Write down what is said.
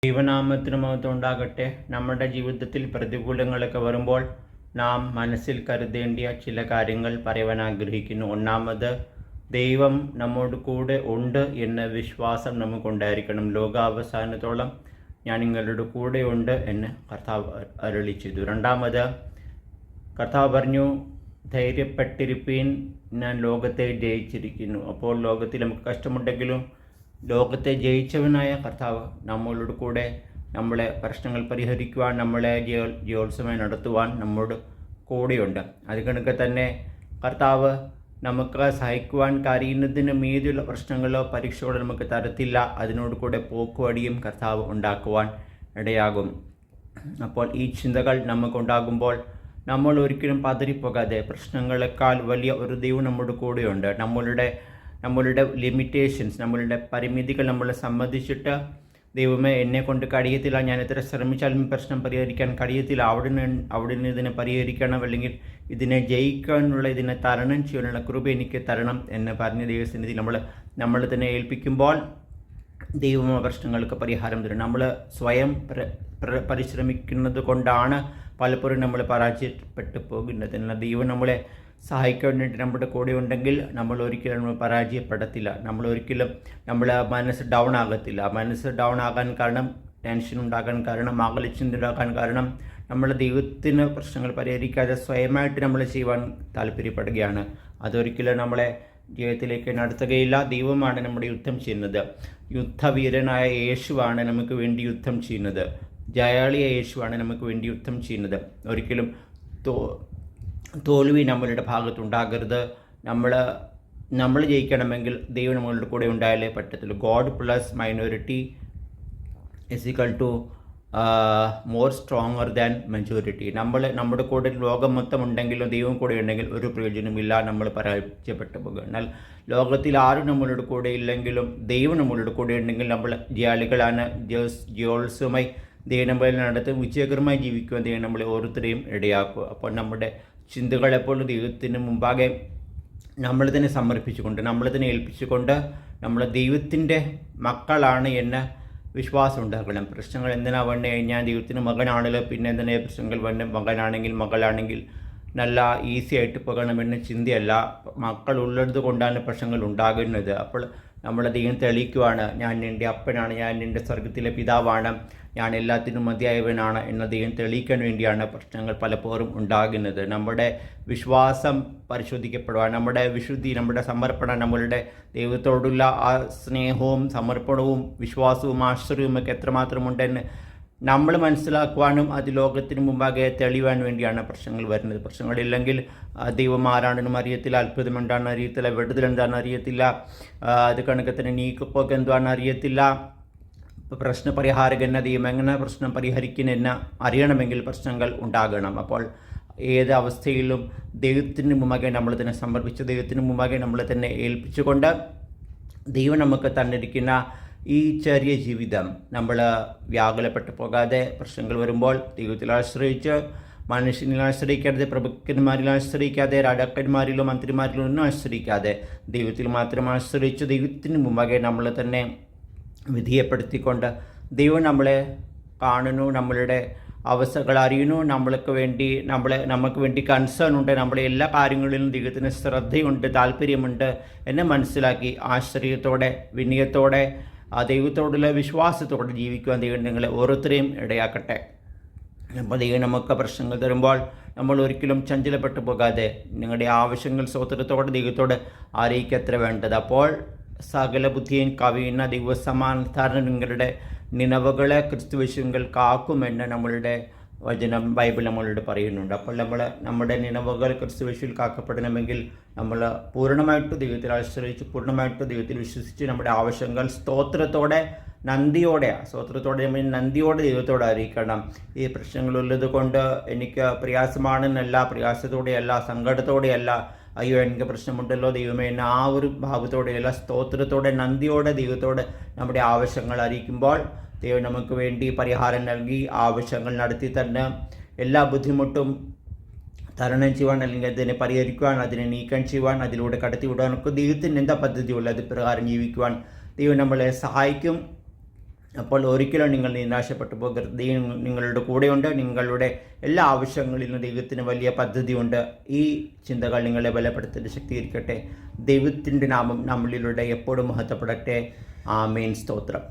ദൈവനാമത്തിന് മഹത്വം ഉണ്ടാകട്ടെ. നമ്മുടെ ജീവിതത്തിൽ പ്രതികൂലങ്ങളൊക്കെ വരുമ്പോൾ നാം മനസ്സിൽ കരുതേണ്ടിയ ചില കാര്യങ്ങൾ പറയുവാൻ ആഗ്രഹിക്കുന്നു. ഒന്നാമത്, ദൈവം നമ്മോട് കൂടെ ഉണ്ട് എന്ന വിശ്വാസം നമുക്കുണ്ടായിരിക്കണം. ലോകാവസാനത്തോളം ഞാൻ നിങ്ങളുടെ കൂടെ ഉണ്ട് എന്ന് കർത്താവ് അരുളി ചെയ്തു. രണ്ടാമത്, കർത്താവ് പറഞ്ഞു, ധൈര്യപ്പെട്ടിരിപ്പീൻ, ഞാൻ ലോകത്തെ ജയിച്ചിരിക്കുന്നു. അപ്പോൾ ലോകത്തിൽ നമുക്ക് കഷ്ടമുണ്ടെങ്കിലും ലോകത്തെ ജയിച്ചവനായ കർത്താവ് നമ്മളോട് കൂടെ, നമ്മളെ പ്രശ്നങ്ങൾ പരിഹരിക്കുവാൻ, നമ്മളെ ജയോത്സവം നടത്തുവാൻ നമ്മോട് കൂടെയുണ്ട്. അത് കണക്ക് തന്നെ കർത്താവ് നമുക്ക് സഹിക്കുവാൻ കഴിയുന്നതിന് മീതിയുള്ള പ്രശ്നങ്ങളോ പരീക്ഷകളോ നമുക്ക് തരത്തില്ല. അതിനോട് കൂടെ പോക്കുവടിയും കർത്താവ് ഉണ്ടാക്കുവാൻ ഇടയാകും. അപ്പോൾ ഈ ചിന്തകൾ നമുക്കുണ്ടാകുമ്പോൾ നമ്മൾ ഒരിക്കലും പതറിപ്പോകാതെ, പ്രശ്നങ്ങളെക്കാൾ വലിയ ഒരു ദൈവം നമ്മുടെ കൂടെയുണ്ട്. നമ്മളുടെ ലിമിറ്റേഷൻസ്, നമ്മളുടെ പരിമിതികൾ നമ്മളെ സംബന്ധിച്ചിട്ട്, ദൈവമേ എന്നെ കൊണ്ട് കഴിയത്തില്ല, ഞാൻ എത്ര ശ്രമിച്ചാലും പ്രശ്നം പരിഹരിക്കാൻ കഴിയത്തില്ല, അവിടുന്ന് ഇതിനെ പരിഹരിക്കണം, അല്ലെങ്കിൽ ഇതിനെ ജയിക്കാനുള്ള, ഇതിനെ തരണം ചെയ്യാനുള്ള കൃപ എനിക്ക് തരണം എന്ന് പറഞ്ഞ ദൈവസന്നിധി നമ്മൾ തന്നെ ഏൽപ്പിക്കുമ്പോൾ ദൈവം പ്രശ്നങ്ങൾക്ക് പരിഹാരം തരും. നമ്മൾ സ്വയം പരിശ്രമിക്കുന്നത് കൊണ്ടാണ് പലപ്പോഴും നമ്മൾ പരാജയപ്പെട്ടു പോകുന്നത്. എന്നാൽ ദൈവം നമ്മളെ സഹായിക്കാൻ വേണ്ടി നമ്മുടെ കൂടെ ഉണ്ടെങ്കിൽ നമ്മൾ പരാജയപ്പെടത്തില്ല. നമ്മൾ മനസ്സ് ഡൗൺ ആകത്തില്ല. മനസ്സ് ഡൗൺ ആകാൻ കാരണം, ടെൻഷൻ ഉണ്ടാകാൻ കാരണം, ആകലിച്ചിന്ത ഉണ്ടാകാൻ കാരണം, നമ്മൾ ദൈവത്തിന് പ്രശ്നങ്ങൾ പരിഹരിക്കാതെ സ്വയമായിട്ട് നമ്മൾ ചെയ്യുവാൻ താല്പര്യപ്പെടുകയാണ്. അതൊരിക്കലും നമ്മളെ ജീവിതത്തിലേക്ക് നടത്തുകയില്ല. ദൈവമാണ് നമ്മുടെ യുദ്ധം ചെയ്യുന്നത്. യുദ്ധവീരനായ യേശുവാണ് നമുക്ക് വേണ്ടി യുദ്ധം ചെയ്യുന്നത്. ജയാളിയായ യേശുവാണ് നമുക്ക് വേണ്ടി യുദ്ധം ചെയ്യുന്നത്. ഒരിക്കലും തോൽവി നമ്മളുടെ ഭാഗത്തുണ്ടാകരുത്. നമ്മൾ ജയിക്കണമെങ്കിൽ ദൈവം നമ്മളുടെ കൂടെ ഉണ്ടായാലേ പറ്റത്തുള്ളൂ. God plus minority = more stronger than majority. നമ്മുടെ കൂടെ ലോകം മൊത്തം ഉണ്ടെങ്കിലും ദൈവം കൂടെ ഉണ്ടെങ്കിൽ ഒരു പ്രയോജനമില്ല, നമ്മൾ പരാജയപ്പെട്ടു പോകുക. എന്നാൽ ലോകത്തിൽ ആരും നമ്മളുടെ കൂടെ ഇല്ലെങ്കിലും ദൈവം നമ്മളുടെ കൂടെ ഉണ്ടെങ്കിൽ നമ്മൾ ജയാളികളാണ്. ജയോത്സവമായി ദൈവം നമ്മളെ നടത്തി വിജയകരമായി ജീവിക്കുവാൻ ദൈവം നമ്മളെ ഓരോരുത്തരെയും ഇടയാക്കുക. അപ്പോൾ നമ്മുടെ ചിന്തകൾ എപ്പോഴും ദൈവത്തിന് മുമ്പാകെ നമ്മൾ തന്നെ സമർപ്പിച്ചുകൊണ്ട്, നമ്മൾ തന്നെ ഏൽപ്പിച്ചുകൊണ്ട്, നമ്മൾ ദൈവത്തിൻ്റെ മക്കളാണ് എന്ന വിശ്വാസം ഉണ്ടാക്കണം. പ്രശ്നങ്ങൾ എന്തിനാ വന്നു കഴിഞ്ഞാൽ ദൈവത്തിന് മകനാണല്ലോ, പിന്നെ എന്തിനാ പ്രശ്നങ്ങൾ വന്ന് മകളാണെങ്കിൽ നല്ല ഈസി ആയിട്ട് പോകണമെന്ന ചിന്തയല്ല. മക്കളുള്ളത് കൊണ്ടാണ് പ്രശ്നങ്ങൾ ഉണ്ടാകുന്നത്. അപ്പോൾ നമ്മൾ ദൈവം തെളിയിക്കുവാണ്, ഞാൻ നിൻ്റെ അപ്പനാണ്, ഞാൻ നിൻ്റെ സ്വർഗത്തിലെ പിതാവാണ്, ഞാൻ എല്ലാത്തിനും മതിയായവനാണ് എന്ന ദൈവം തെളിയിക്കാൻ വേണ്ടിയാണ് പ്രശ്നങ്ങൾ പലപ്പോഴും ഉണ്ടാകുന്നത്. നമ്മുടെ വിശ്വാസം പരിശോധിക്കപ്പെടുവാൻ, നമ്മുടെ വിശുദ്ധി, നമ്മുടെ സമർപ്പണം, നമ്മളുടെ ദൈവത്തോടുള്ള ആ സ്നേഹവും സമർപ്പണവും വിശ്വാസവും ആശ്രയവും ഒക്കെ എത്രമാത്രമുണ്ടെന്ന് നമ്മൾ മനസ്സിലാക്കുവാനും അത് ലോകത്തിന് മുമ്പാകെ തെളിയുവാൻ വേണ്ടിയാണ് പ്രശ്നങ്ങൾ വരുന്നത്. പ്രശ്നങ്ങളില്ലെങ്കിൽ ദൈവം ആരാണെന്നും അറിയത്തില്ല, അത്ഭുതം എന്താണെന്ന് അറിയത്തില്ല, വിടുതൽ എന്താണെന്ന് അറിയത്തില്ല, അത് കണക്കത്തിന് നീക്കുപോക്ക് എന്താണെന്ന് അറിയത്തില്ല. പ്രശ്നപരിഹാരകൻ ദൈവം എങ്ങനെ പ്രശ്നം പരിഹരിക്കുന്നെന്ന് അറിയണമെങ്കിൽ പ്രശ്നങ്ങൾ ഉണ്ടാകണം. അപ്പോൾ ഏത് അവസ്ഥയിലും ദൈവത്തിന് മുമ്പാകെ നമ്മൾ തന്നെ സമർപ്പിച്ച്, ദൈവത്തിന് മുമ്പാകെ നമ്മൾ തന്നെ ഏൽപ്പിച്ചുകൊണ്ട്, ദൈവം നമുക്ക് തന്നിരിക്കുന്ന ഈ ചെറിയ ജീവിതം നമ്മൾ വ്യാകുലപ്പെട്ടു പോകാതെ, പ്രശ്നങ്ങൾ വരുമ്പോൾ ദൈവത്തിൽ ആശ്രയിച്ച്, മനുഷ്യനിൽ ആശ്രയിക്കാതെ, പ്രഭുക്കന്മാരിൽ ആശ്രയിക്കാതെ, രാജാക്കന്മാരിലോ മന്ത്രിമാരിലോ ഒന്നും ആശ്രയിക്കാതെ, ദൈവത്തിൽ മാത്രം ആശ്രയിച്ച് ദൈവത്തിന് മുമ്പാകെ നമ്മൾ തന്നെ വിധേയപ്പെടുത്തിക്കൊണ്ട്, ദൈവം നമ്മളെ കാണുന്നു, നമ്മളുടെ അവസ്ഥകൾ അറിയുന്നു, നമുക്ക് വേണ്ടി കൺസേൺ ഉണ്ട്, നമ്മളെ എല്ലാ കാര്യങ്ങളിലും ദൈവത്തിന് ശ്രദ്ധയുണ്ട്, താല്പര്യമുണ്ട് എന്ന് മനസ്സിലാക്കി ആശ്രയത്തോടെ, വിനയത്തോടെ, ആ ദൈവത്തോടുള്ള വിശ്വാസത്തോടെ ജീവിക്കുവാൻ ദൈവം നിങ്ങളെ ഓരോരുത്തരെയും ഇടയാക്കട്ടെ. അപ്പോൾ ദൈവം നമുക്ക് പ്രശ്നങ്ങൾ തരുമ്പോൾ നമ്മൾ ഒരിക്കലും ചഞ്ചലപ്പെട്ടു പോകാതെ നിങ്ങളുടെ ആവശ്യങ്ങൾ സ്തോത്രത്തോടെ ദൈവത്തോട് അറിയിക്കത്ര വേണ്ടത്. അപ്പോൾ സകല ബുദ്ധിയും കവിയുന്ന ദൈവസമാധാനം നിങ്ങളുടെ നിലവുകളെ ക്രിസ്തുവിശുങ്കൽ കാക്കുമെന്ന് നമ്മളുടെ വചനം, ബൈബിൾ നമ്മളോട് പറയുന്നുണ്ട്. അപ്പോൾ നമ്മുടെ നിലവുകൾ ക്രിസ്തുവിശുവിൽ കാക്കപ്പെടണമെങ്കിൽ നമ്മൾ പൂർണ്ണമായിട്ട് ദൈവത്തിൽ ആശ്രയിച്ച്, പൂർണ്ണമായിട്ട് ദൈവത്തിൽ വിശ്വസിച്ച്, നമ്മുടെ ആവശ്യങ്ങൾ സ്തോത്രത്തോടെ നന്ദിയോടെ ദൈവത്തോടെ അറിയിക്കണം. ഈ പ്രശ്നങ്ങളുള്ളത് കൊണ്ട് എനിക്ക് പ്രയാസമാണെന്നല്ല, പ്രയാസത്തോടെയല്ല, സങ്കടത്തോടെയല്ല, അയ്യോ എനിക്ക് പ്രശ്നമുണ്ടല്ലോ ദൈവമേ എന്ന ആ ഒരു ഭാവത്തോടെയല്ല, സ്തോത്രത്തോടെ, നന്ദിയോടെ ദൈവത്തോട് നമ്മുടെ ആവശ്യങ്ങൾ അറിയിക്കുമ്പോൾ ദൈവം നമുക്ക് വേണ്ടി പരിഹാരം നൽകി ആവശ്യങ്ങൾ നടത്തി തന്നെ എല്ലാ ബുദ്ധിമുട്ടും തരണം ചെയ്യുവാൻ, അല്ലെങ്കിൽ അതിനെ പരിഹരിക്കുവാൻ, അതിനെ നീക്കം ചെയ്യുവാൻ, അതിലൂടെ കടത്തിവിടാനൊക്കെ ദൈവത്തിന് എന്താ പദ്ധതിയുള്ളത്, അത് പ്രകാരം ജീവിക്കുവാൻ ദൈവം നമ്മളെ സഹായിക്കും. അപ്പോൾ ഒരിക്കലും നിങ്ങൾ നിരാശപ്പെട്ടു പോകരുത്. ദൈവം നിങ്ങളുടെ കൂടെയുണ്ട്. നിങ്ങളുടെ എല്ലാ ആവശ്യങ്ങളിലും ദൈവത്തിന് വലിയ പദ്ധതിയുണ്ട്. ഈ ചിന്തകൾ നിങ്ങളെ ബലപ്പെടുത്തി ശക്തീകരിക്കട്ടെ. ദൈവത്തിൻ്റെ നാമം നമ്മളിലൂടെ എപ്പോഴും മഹത്വപ്പെടട്ടെ. ആമേൻ. സ്തോത്രം.